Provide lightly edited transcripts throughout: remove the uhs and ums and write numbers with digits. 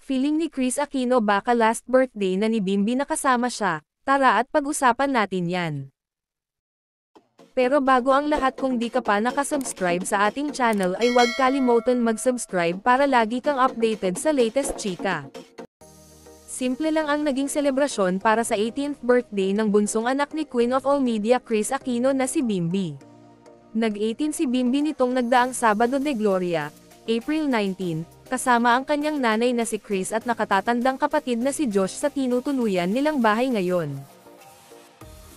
Feeling ni Kris Aquino baka last birthday na ni Bimby na kasama siya, tara at pag-usapan natin yan. Pero bago ang lahat, kung di ka pa nakasubscribe sa ating channel ay huwag kalimutan mag-subscribe para lagi kang updated sa latest chika. Simple lang ang naging selebrasyon para sa 18th birthday ng bunsong anak ni Queen of All Media Kris Aquino na si Bimby. Nag-18 si Bimby nitong nagdaang Sabado de Gloria, April 19, kasama ang kanyang nanay na si Kris at nakatatandang kapatid na si Josh sa tinutuluyan nilang bahay ngayon.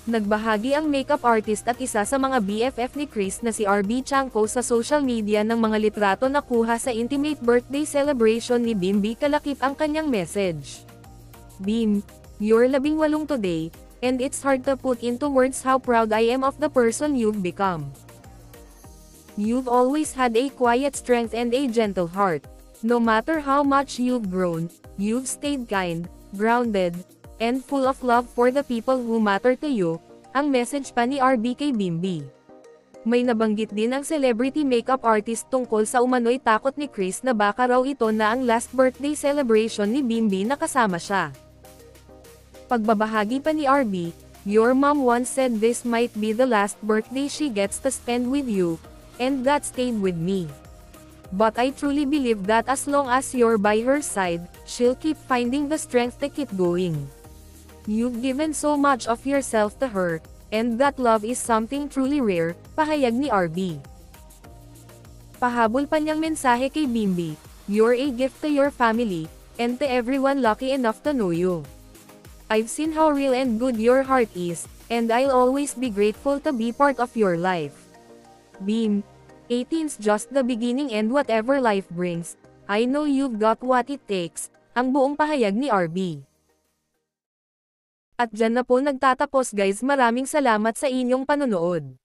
Nagbahagi ang makeup artist at isa sa mga BFF ni Kris na si RB Chanko sa social media ng mga litrato na kuha sa intimate birthday celebration ni Bimby. Kalakip ang kanyang message. Bim, you're 18 today, and it's hard to put into words how proud I am of the person you've become. You've always had a quiet strength and a gentle heart. No matter how much you've grown, you've stayed kind, grounded, and full of love for the people who matter to you, ang message pa ni RB kay Bimby. May nabanggit din ang celebrity makeup artist tungkol sa umano'y takot ni Kris na baka raw ito na ang last birthday celebration ni Bimby na kasama siya. Pagbabahagi pa ni RB, "Your mom once said this might be the last birthday she gets to spend with you, and that stayed with me. But I truly believe that as long as you're by her side, she'll keep finding the strength to keep going. You've given so much of yourself to her, and that love is something truly rare," pahayag ni RB. Pahabol pa niyang mensahe kay Bimby, "You're a gift to your family, and to everyone lucky enough to know you. I've seen how real and good your heart is, and I'll always be grateful to be part of your life. Bim, 18's just the beginning, and whatever life brings, I know you've got what it takes," ang buong pahayag ni RB. At dyan na po nagtatapos guys, maraming salamat sa inyong panonood.